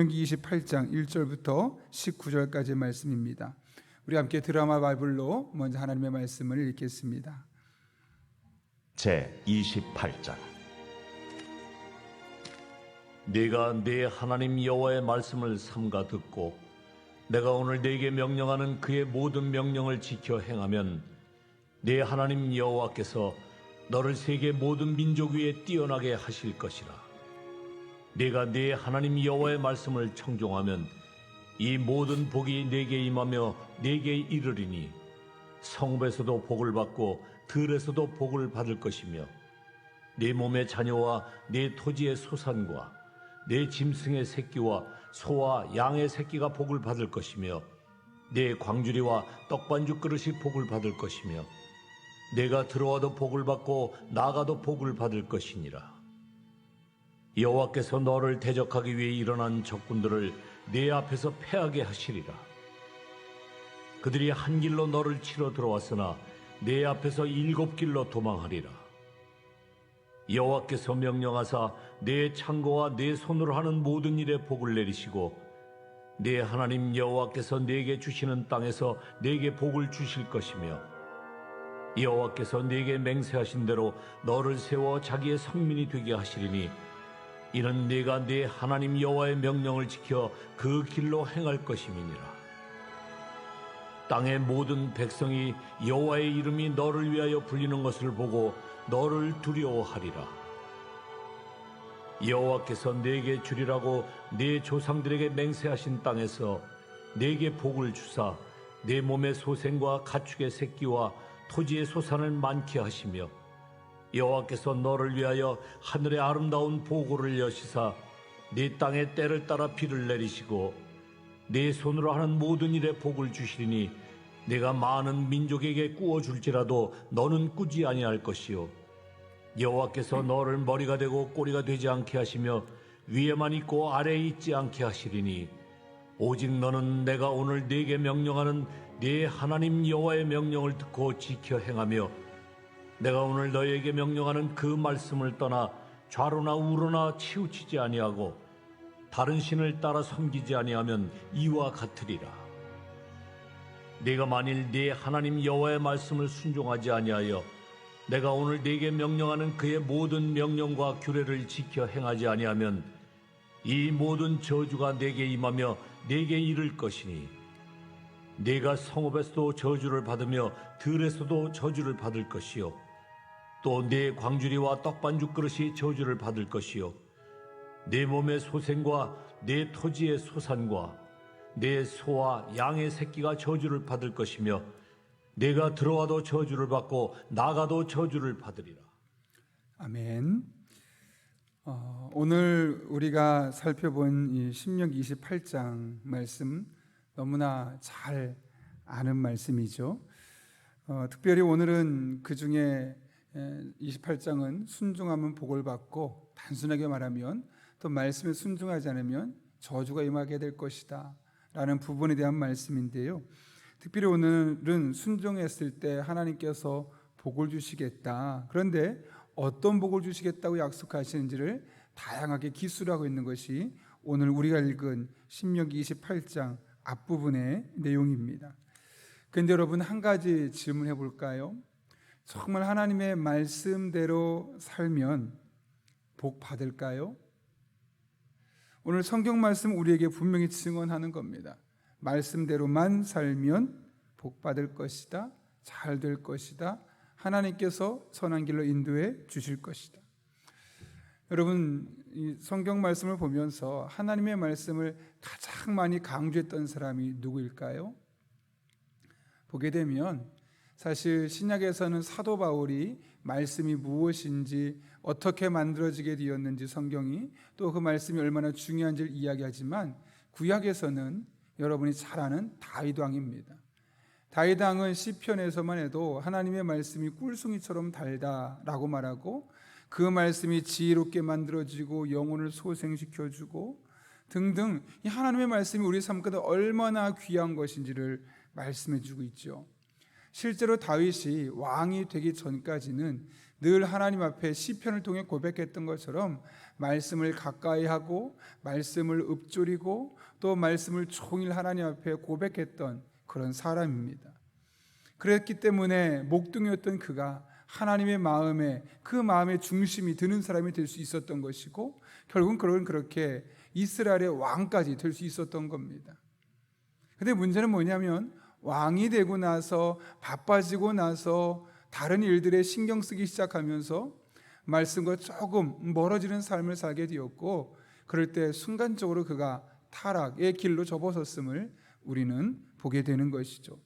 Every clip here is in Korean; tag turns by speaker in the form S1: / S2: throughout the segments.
S1: 신명기 28장 1절부터 19절까지의 말씀입니다. 우리 함께 드라마 바이블로 먼저 하나님의 말씀을 읽겠습니다.
S2: 제 28장.
S3: 네가 네 하나님 여호와의 말씀을 삼가 듣고 내가 오늘 네게 명령하는 그의 모든 명령을 지켜 행하면 네 하나님 여호와께서 너를 세계 모든 민족 위에 뛰어나게 하실 것이라. 네가 네 하나님 여호와의 말씀을 청종하면 이 모든 복이 네게 임하며 네게 이르리니 성읍에서도 복을 받고 들에서도 복을 받을 것이며 네 몸의 자녀와 네 토지의 소산과 네 짐승의 새끼와 소와 양의 새끼가 복을 받을 것이며 네 광주리와 떡반죽 그릇이 복을 받을 것이며 내가 들어와도 복을 받고 나가도 복을 받을 것이니라. 여호와께서 너를 대적하기 위해 일어난 적군들을 네 앞에서 패하게 하시리라. 그들이 한 길로 너를 치러 들어왔으나 네 앞에서 7길로 도망하리라. 여호와께서 명령하사 네 창고와 네 손으로 하는 모든 일에 복을 내리시고 네 하나님 여호와께서 네게 주시는 땅에서 네게 복을 주실 것이며 여호와께서 네게 맹세하신 대로 너를 세워 자기의 성민이 되게 하시리니 이는 네가 네 하나님 여호와의 명령을 지켜 그 길로 행할 것임이니라. 땅의 모든 백성이 여호와의 이름이 너를 위하여 불리는 것을 보고 너를 두려워하리라. 여호와께서 네게 주리라고 네 조상들에게 맹세하신 땅에서 네게 복을 주사 네 몸의 소생과 가축의 새끼와 토지의 소산을 많게 하시며 여호와께서 너를 위하여 하늘의 아름다운 보고를 여시사 네 땅에 때를 따라 비를 내리시고 네 손으로 하는 모든 일에 복을 주시리니 내가 많은 민족에게 꾸어줄지라도 너는 꾸지 아니할 것이요 여호와께서 너를 머리가 되고 꼬리가 되지 않게 하시며 위에만 있고 아래에 있지 않게 하시리니 오직 너는 내가 오늘 네게 명령하는 네 하나님 여호와의 명령을 듣고 지켜 행하며 내가 오늘 너에게 명령하는 그 말씀을 떠나 좌로나 우로나 치우치지 아니하고 다른 신을 따라 섬기지 아니하면 이와 같으리라. 네가 만일 네 하나님 여호와의 말씀을 순종하지 아니하여 내가 오늘 네게 명령하는 그의 모든 명령과 규례를 지켜 행하지 아니하면 이 모든 저주가 네게 임하며 네게 이를 것이니 네가 성읍에서도 저주를 받으며 들에서도 저주를 받을 것이요 또 네 광주리와 떡반죽 그릇이 저주를 받을 것이요 네 몸의 소생과 네 토지의 소산과 네 소와 양의 새끼가 저주를 받을 것이며 내가 들어와도 저주를 받고 나가도 저주를 받으리라.
S1: 아멘. 오늘 우리가 살펴본 이 신명기 28장 말씀 너무나 잘 아는 말씀이죠. 특별히 오늘은 그 중에 28장은 순종하면 복을 받고 단순하게 말하면 또 말씀에 순종하지 않으면 저주가 임하게 될 것이다 라는 부분에 대한 말씀인데요. 특별히 오늘은 순종했을 때 하나님께서 복을 주시겠다. 그런데 어떤 복을 주시겠다고 약속하시는지를 다양하게 기술하고 있는 것이 오늘 우리가 읽은 신명기 28장 앞부분의 내용입니다. 그런데 여러분 한 가지 질문해 볼까요? 정말 하나님의 말씀대로 살면 복 받을까요? 오늘 성경 말씀 우리에게 분명히 증언하는 겁니다. 말씀대로만 살면 복 받을 것이다. 잘 될 것이다. 하나님께서 선한 길로 인도해 주실 것이다. 여러분 이 성경 말씀을 보면서 하나님의 말씀을 가장 많이 강조했던 사람이 누구일까요? 보게 되면 사실 신약에서는 사도 바울이 말씀이 무엇인지 어떻게 만들어지게 되었는지 성경이 또 그 말씀이 얼마나 중요한지를 이야기하지만 구약에서는 여러분이 잘 아는 다윗 왕입니다. 다윗 왕은 시편에서만 해도 하나님의 말씀이 꿀송이처럼 달다라고 말하고 그 말씀이 지혜롭게 만들어지고 영혼을 소생시켜주고 등등 이 하나님의 말씀이 우리 삶 가운데 얼마나 귀한 것인지를 말씀해주고 있죠. 실제로 다윗이 왕이 되기 전까지는 늘 하나님 앞에 시편을 통해 고백했던 것처럼 말씀을 가까이 하고 말씀을 읊조리고 또 말씀을 종일 하나님 앞에 고백했던 그런 사람입니다. 그랬기 때문에 목동이었던 그가 하나님의 마음에 그 마음의 중심이 드는 사람이 될 수 있었던 것이고 결국은 그렇게 이스라엘의 왕까지 될 수 있었던 겁니다. 근데 문제는 뭐냐면 왕이 되고 나서 바빠지고 나서 다른 일들에 신경 쓰기 시작하면서 말씀과 조금 멀어지는 삶을 살게 되었고 그럴 때 순간적으로 그가 타락의 길로 접어섰음을 우리는 보게 되는 것이죠.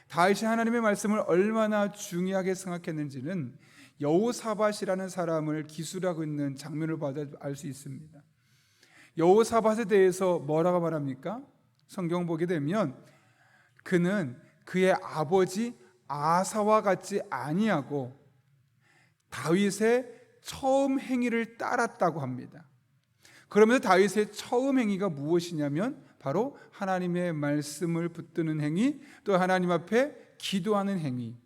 S1: 다윗이 하나님의 말씀을 얼마나 중요하게 생각했는지는 여호사밧이라는 사람을 기술하고 있는 장면을 봐도 알 수 있습니다. 여호사밧에 대해서 뭐라고 말합니까? 성경 보게 되면 그는 그의 아버지 아사와 같지 아니하고 다윗의 처음 행위를 따랐다고 합니다. 그러면서 다윗의 처음 행위가 무엇이냐면 바로 하나님의 말씀을 붙드는 행위, 또 하나님 앞에 기도하는 행위.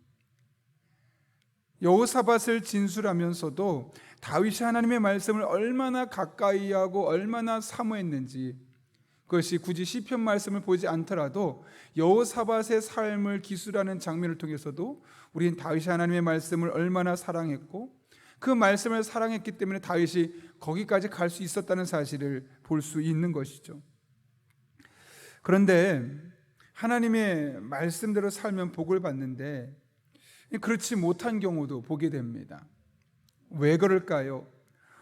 S1: 여호사밧을 진술하면서도 다윗이 하나님의 말씀을 얼마나 가까이 하고 얼마나 사모했는지, 그것이 굳이 시편 말씀을 보지 않더라도 여호사밧의 삶을 기술하는 장면을 통해서도 우리는 다윗이 하나님의 말씀을 얼마나 사랑했고 그 말씀을 사랑했기 때문에 다윗이 거기까지 갈 수 있었다는 사실을 볼 수 있는 것이죠. 그런데 하나님의 말씀대로 살면 복을 받는데 그렇지 못한 경우도 보게 됩니다. 왜 그럴까요?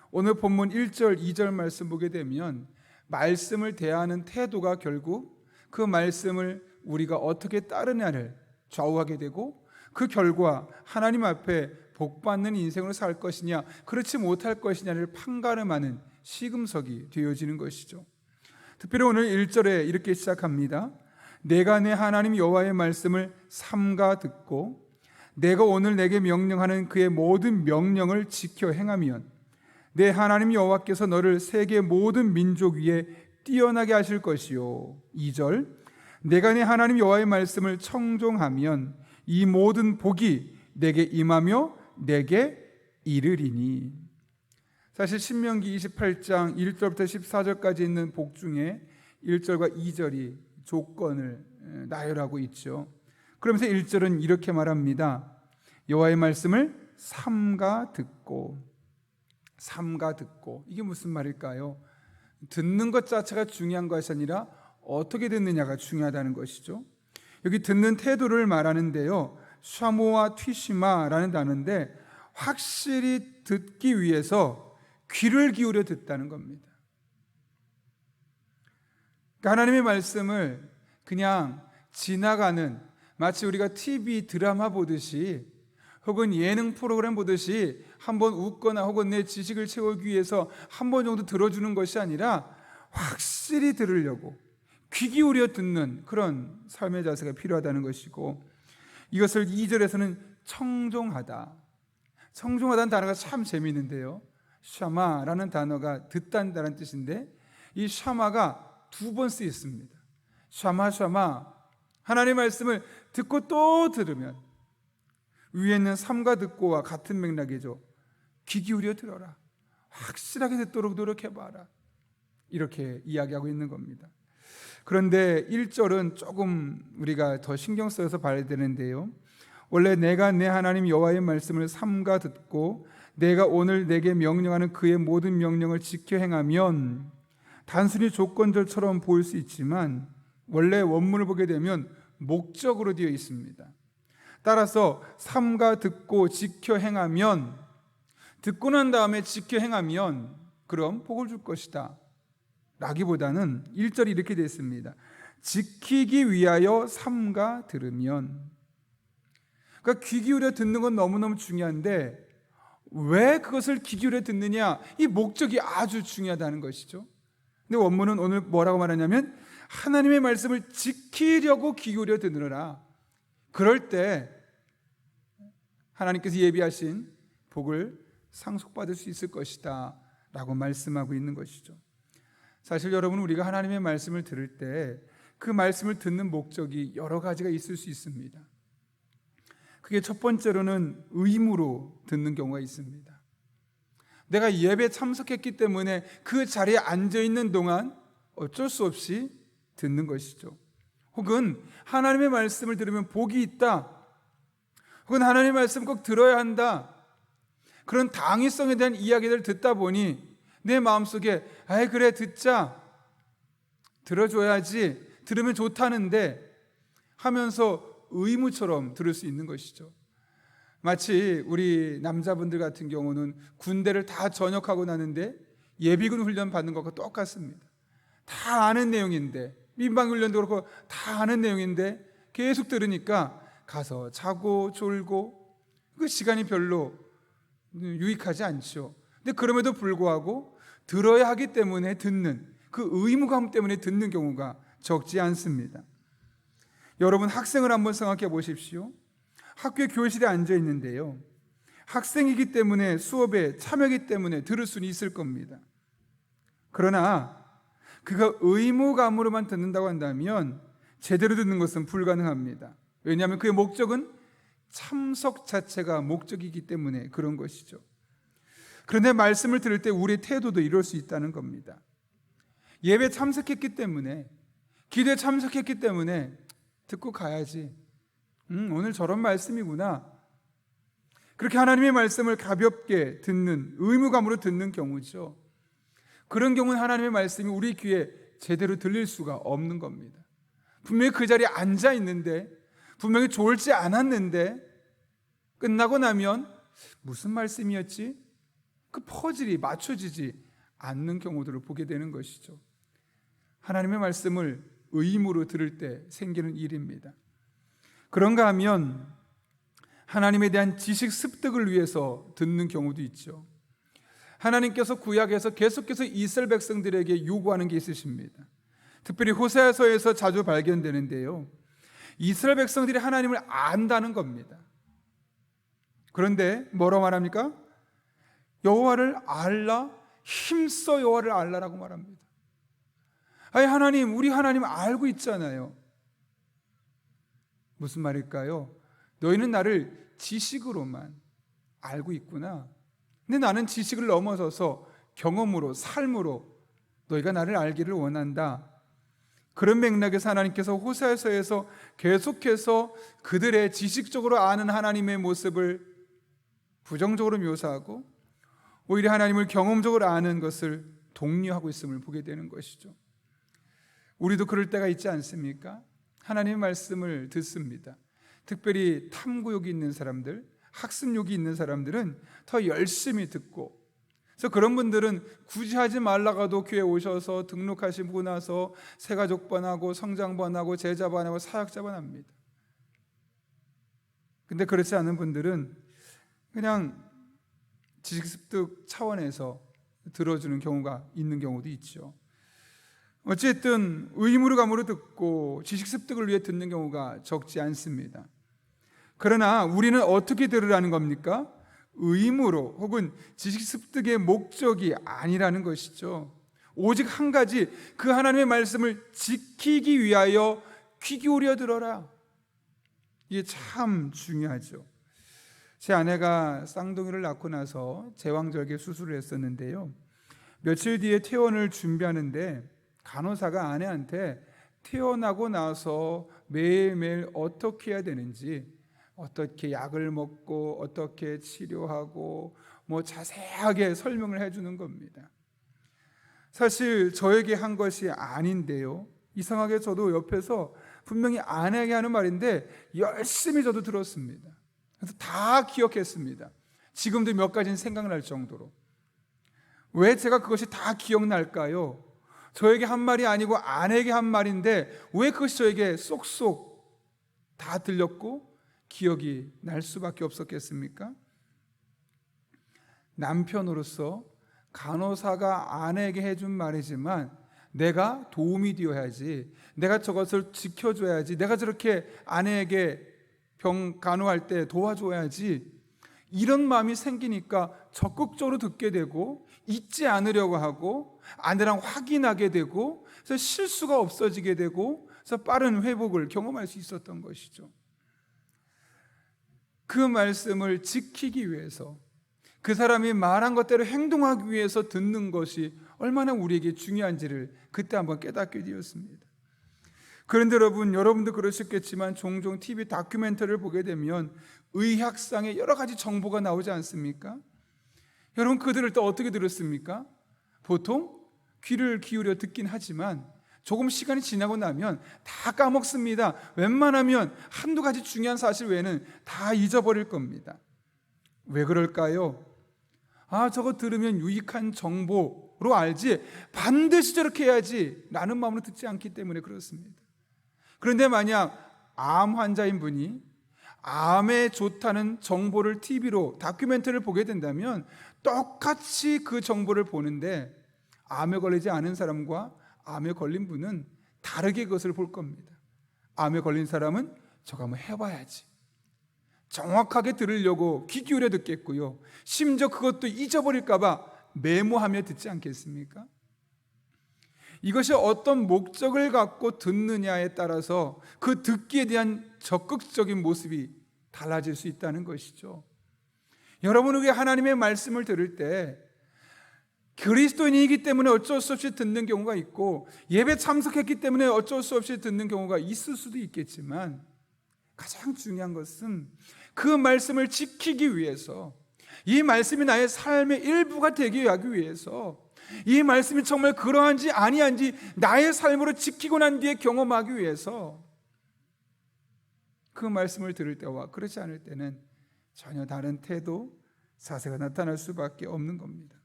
S1: 오늘 본문 1절, 2절 말씀 보게 되면 말씀을 대하는 태도가 결국 그 말씀을 우리가 어떻게 따르냐를 좌우하게 되고 그 결과 하나님 앞에 복받는 인생으로 살 것이냐 그렇지 못할 것이냐를 판가름하는 시금석이 되어지는 것이죠. 특별히 오늘 1절에 이렇게 시작합니다. 내가 내 하나님 여호와의 말씀을 삼가 듣고 내가 오늘 내게 명령하는 그의 모든 명령을 지켜 행하면 내 하나님 여호와께서 너를 세계 모든 민족 위에 뛰어나게 하실 것이요. 2절 내가 내 하나님 여호와의 말씀을 청종하면 이 모든 복이 내게 임하며 내게 이르리니. 사실 신명기 28장 1절부터 14절까지 있는 복 중에 1절과 2절이 조건을 나열하고 있죠. 그러면서 1절은 이렇게 말합니다. 여호와의 말씀을 삼가 듣고. 이게 무슨 말일까요? 듣는 것 자체가 중요한 것이 아니라 어떻게 듣느냐가 중요하다는 것이죠. 여기 듣는 태도를 말하는데요, 샤모와 튀시마라는 단어인데 확실히 듣기 위해서 귀를 기울여 듣다는 겁니다. 그러니까 하나님의 말씀을 그냥 지나가는, 마치 우리가 TV 드라마 보듯이 혹은 예능 프로그램 보듯이 한번 웃거나 혹은 내 지식을 채우기 위해서 한 번 정도 들어주는 것이 아니라 확실히 들으려고 귀 기울여 듣는 그런 삶의 자세가 필요하다는 것이고, 이것을 2절에서는 청종하다는 단어가 참 재미있는데요, 샤마라는 단어가 듣다는 뜻인데 이 샤마가 두 번 쓰였습니다. 샤마 하나님의 말씀을 듣고 또 들으면 위에 있는 삼가 듣고와 같은 맥락이죠. 귀 기울여 들어라, 확실하게 듣도록 노력해봐라, 이렇게 이야기하고 있는 겁니다. 그런데 1절은 조금 우리가 더 신경 써서 봐야 되는데요, 원래 내가 내 하나님 여호와의 말씀을 삼가 듣고 내가 오늘 내게 명령하는 그의 모든 명령을 지켜 행하면, 단순히 조건절처럼 보일 수 있지만 원래 원문을 보게 되면 목적으로 되어 있습니다. 따라서 삼가 듣고 지켜 행하면, 듣고 난 다음에 지켜 행하면 그럼 복을 줄 것이다 라기보다는 1절이 이렇게 되어 있습니다. 지키기 위하여 삼가 들으면. 그러니까 귀 기울여 듣는 건 너무너무 중요한데 왜 그것을 귀 기울여 듣느냐, 이 목적이 아주 중요하다는 것이죠. 근데 원문은 오늘 뭐라고 말하냐면 하나님의 말씀을 지키려고 귀 기울여 듣느라, 그럴 때 하나님께서 예비하신 복을 상속받을 수 있을 것이다 라고 말씀하고 있는 것이죠. 사실 여러분, 우리가 하나님의 말씀을 들을 때 그 말씀을 듣는 목적이 여러 가지가 있을 수 있습니다. 그게 첫 번째로는 의무로 듣는 경우가 있습니다. 내가 예배 참석했기 때문에 그 자리에 앉아있는 동안 어쩔 수 없이 듣는 것이죠. 혹은 하나님의 말씀을 들으면 복이 있다, 혹은 하나님의 말씀 꼭 들어야 한다, 그런 당위성에 대한 이야기를 듣다 보니 내 마음속에 아이 그래 듣자, 들어줘야지, 들으면 좋다는데 하면서 의무처럼 들을 수 있는 것이죠. 마치 우리 남자분들 같은 경우는 군대를 다 전역하고 나는데 예비군 훈련 받는 것과 똑같습니다. 다 아는 내용인데, 민방훈련도 그렇고 다 아는 내용인데 계속 들으니까 가서 자고 졸고 그 시간이 별로 유익하지 않죠. 근데 그럼에도 불구하고 들어야 하기 때문에 듣는, 그 의무감 때문에 듣는 경우가 적지 않습니다. 여러분, 학생을 한번 생각해 보십시오. 학교 교실에 앉아 있는데요, 학생이기 때문에, 수업에 참여하기 때문에 들을 수는 있을 겁니다. 그러나 그가 의무감으로만 듣는다고 한다면 제대로 듣는 것은 불가능합니다. 왜냐하면 그의 목적은 참석 자체가 목적이기 때문에 그런 것이죠. 그런데 말씀을 들을 때 우리의 태도도 이럴 수 있다는 겁니다. 예배 참석했기 때문에, 기도에 참석했기 때문에 듣고 가야지, 오늘 저런 말씀이구나, 그렇게 하나님의 말씀을 가볍게 듣는, 의무감으로 듣는 경우죠. 그런 경우는 하나님의 말씀이 우리 귀에 제대로 들릴 수가 없는 겁니다. 분명히 그 자리에 앉아 있는데, 분명히 졸지 않았는데 끝나고 나면 무슨 말씀이었지? 그 퍼즐이 맞춰지지 않는 경우들을 보게 되는 것이죠. 하나님의 말씀을 의무로 들을 때 생기는 일입니다. 그런가 하면 하나님에 대한 지식 습득을 위해서 듣는 경우도 있죠. 하나님께서 구약에서 계속해서 이스라엘 백성들에게 요구하는 게 있으십니다. 특별히 호세아서에서 자주 발견되는데요, 이스라엘 백성들이 하나님을 안다는 겁니다. 그런데 뭐라고 말합니까? 여호와를 알라, 힘써 여호와를 알라라고 말합니다. 아니 하나님, 우리 하나님 알고 있잖아요. 무슨 말일까요? 너희는 나를 지식으로만 알고 있구나. 근데 나는 지식을 넘어서서 경험으로, 삶으로 너희가 나를 알기를 원한다. 그런 맥락에서 하나님께서 호세아서에서 계속해서 그들의 지식적으로 아는 하나님의 모습을 부정적으로 묘사하고 오히려 하나님을 경험적으로 아는 것을 독려하고 있음을 보게 되는 것이죠. 우리도 그럴 때가 있지 않습니까? 하나님의 말씀을 듣습니다. 특별히 탐구욕이 있는 사람들, 학습욕이 있는 사람들은 더 열심히 듣고, 그래서 그런 분들은 굳이 하지 말라가도 교회 오셔서 등록하시고 나서 새가족반하고 성장반하고 제자반하고 사역자반합니다. 근데 그렇지 않은 분들은 그냥 지식습득 차원에서 들어주는 경우가 있는 경우도 있죠. 어쨌든 의무감으로 듣고 지식습득을 위해 듣는 경우가 적지 않습니다. 그러나 우리는 어떻게 들으라는 겁니까? 의무로, 혹은 지식습득의 목적이 아니라는 것이죠. 오직 한 가지, 그 하나님의 말씀을 지키기 위하여 귀 기울여 들어라. 이게 참 중요하죠. 제 아내가 쌍둥이를 낳고 나서 제왕절개 수술을 했었는데요, 며칠 뒤에 퇴원을 준비하는데 간호사가 아내한테 퇴원하고 나서 매일매일 어떻게 해야 되는지, 어떻게 약을 먹고 어떻게 치료하고 자세하게 설명을 해주는 겁니다. 사실 저에게 한 것이 아닌데요, 이상하게 저도 옆에서 분명히 아내에게 하는 말인데 열심히 저도 들었습니다. 그래서 다 기억했습니다. 지금도 몇 가지는 생각날 정도로. 왜 제가 그것이 다 기억날까요? 저에게 한 말이 아니고 아내에게 한 말인데 왜 그것이 저에게 쏙쏙 다 들렸고 기억이 날 수밖에 없었겠습니까? 남편으로서 간호사가 아내에게 해준 말이지만 내가 도움이 되어야지, 내가 저것을 지켜줘야지, 내가 저렇게 아내에게 병 간호할 때 도와줘야지, 이런 마음이 생기니까 적극적으로 듣게 되고 잊지 않으려고 하고 아내랑 확인하게 되고, 그래서 실수가 없어지게 되고, 그래서 빠른 회복을 경험할 수 있었던 것이죠. 그 말씀을 지키기 위해서, 그 사람이 말한 것대로 행동하기 위해서 듣는 것이 얼마나 우리에게 중요한지를 그때 한번 깨닫게 되었습니다. 그런데 여러분도 그러셨겠지만 종종 TV 다큐멘터리를 보게 되면 의학상의 여러 가지 정보가 나오지 않습니까? 여러분, 그들을 또 어떻게 들었습니까? 보통 귀를 기울여 듣긴 하지만 조금 시간이 지나고 나면 다 까먹습니다. 웬만하면 한두 가지 중요한 사실 외에는 다 잊어버릴 겁니다. 왜 그럴까요? 저거 들으면 유익한 정보로 알지 반드시 저렇게 해야지 라는 마음으로 듣지 않기 때문에 그렇습니다. 그런데 만약 암 환자인 분이 암에 좋다는 정보를 TV로 다큐멘터리를 보게 된다면 똑같이 그 정보를 보는데 암에 걸리지 않은 사람과 암에 걸린 분은 다르게 그것을 볼 겁니다. 암에 걸린 사람은 저거 한번 해봐야지, 정확하게 들으려고 귀 기울여 듣겠고요, 심지어 그것도 잊어버릴까 봐 메모하며 듣지 않겠습니까? 이것이 어떤 목적을 갖고 듣느냐에 따라서 그 듣기에 대한 적극적인 모습이 달라질 수 있다는 것이죠. 여러분, 우리 하나님의 말씀을 들을 때 그리스도인이기 때문에 어쩔 수 없이 듣는 경우가 있고, 예배 참석했기 때문에 어쩔 수 없이 듣는 경우가 있을 수도 있겠지만, 가장 중요한 것은 그 말씀을 지키기 위해서, 이 말씀이 나의 삶의 일부가 되게 하기 위해서, 이 말씀이 정말 그러한지 아니한지 나의 삶으로 지키고 난 뒤에 경험하기 위해서 그 말씀을 들을 때와 그렇지 않을 때는 전혀 다른 태도, 사세가 나타날 수밖에 없는 겁니다.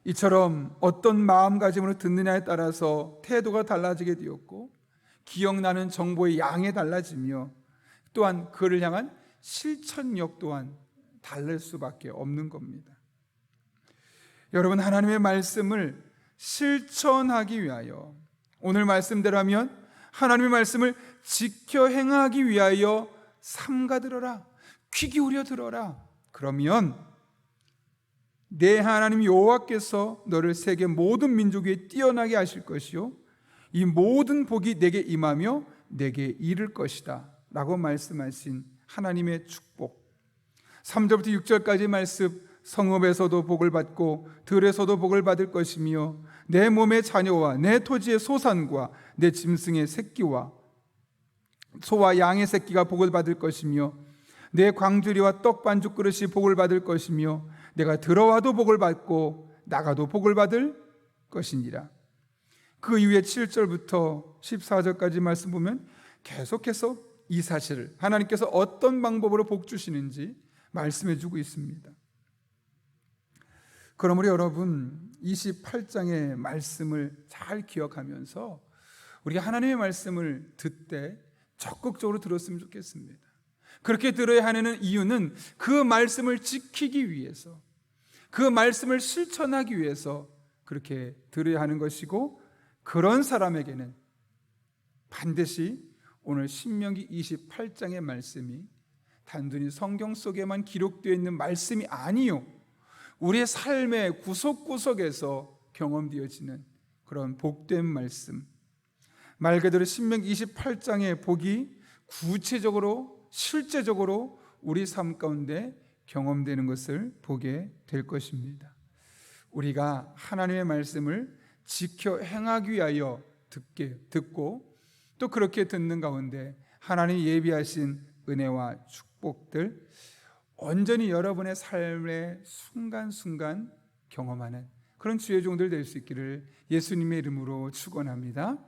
S1: 이처럼 어떤 마음가짐으로 듣느냐에 따라서 태도가 달라지게 되었고, 기억나는 정보의 양이 달라지며, 또한 그를 향한 실천력 또한 다를 수밖에 없는 겁니다. 여러분, 하나님의 말씀을 실천하기 위하여, 오늘 말씀대로 하면 하나님의 말씀을 지켜 행하기 위하여 삼가들어라, 귀 기울여 들어라. 그러면 내 하나님 여호와께서 너를 세계 모든 민족 위에 뛰어나게 하실 것이요, 이 모든 복이 내게 임하며 내게 이를 것이다 라고 말씀하신 하나님의 축복, 3절부터 6절까지 말씀, 성읍에서도 복을 받고 들에서도 복을 받을 것이며 내 몸의 자녀와 내 토지의 소산과 내 짐승의 새끼와 소와 양의 새끼가 복을 받을 것이며 내 광주리와 떡 반죽 그릇이 복을 받을 것이며 내가 들어와도 복을 받고 나가도 복을 받을 것이니라. 그 이후에 7절부터 14절까지 말씀 보면 계속해서 이 사실을, 하나님께서 어떤 방법으로 복 주시는지 말씀해 주고 있습니다. 그러므로 여러분, 28장의 말씀을 잘 기억하면서 우리가 하나님의 말씀을 듣되 적극적으로 들었으면 좋겠습니다. 그렇게 들어야 하는 이유는 그 말씀을 지키기 위해서, 그 말씀을 실천하기 위해서 그렇게 들어야 하는 것이고, 그런 사람에게는 반드시 오늘 신명기 28장의 말씀이 단순히 성경 속에만 기록되어 있는 말씀이 아니요, 우리의 삶의 구석구석에서 경험되어지는 그런 복된 말씀, 말 그대로 신명기 28장의 복이 구체적으로 실제적으로 우리 삶 가운데 경험되는 것을 보게 될 것입니다. 우리가 하나님의 말씀을 지켜 행하기 위하여 듣고 또 그렇게 듣는 가운데 하나님이 예비하신 은혜와 축복들 온전히 여러분의 삶의 순간순간 경험하는 그런 주의 종들 될 수 있기를 예수님의 이름으로 축원합니다.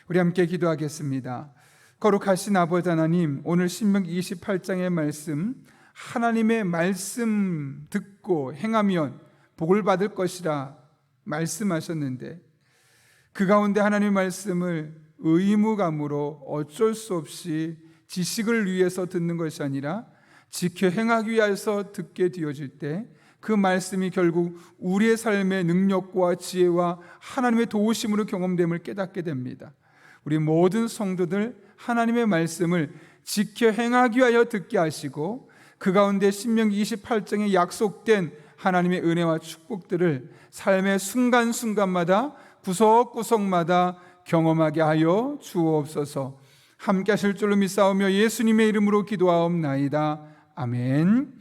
S1: 우리 함께 기도하겠습니다. 거룩하신 아버지 하나님, 오늘 신명기 28장의 말씀, 하나님의 말씀 듣고 행하면 복을 받을 것이라 말씀하셨는데, 그 가운데 하나님의 말씀을 의무감으로 어쩔 수 없이 지식을 위해서 듣는 것이 아니라 지켜 행하기 위해서 듣게 되어질 때 그 말씀이 결국 우리의 삶의 능력과 지혜와 하나님의 도우심으로 경험됨을 깨닫게 됩니다. 우리 모든 성도들 하나님의 말씀을 지켜 행하기 위하여 듣게 하시고, 그 가운데 신명기 28장에 약속된 하나님의 은혜와 축복들을 삶의 순간순간마다 구석구석마다 경험하게 하여 주옵소서. 함께 하실 줄로 믿사오며 예수님의 이름으로 기도하옵나이다. 아멘.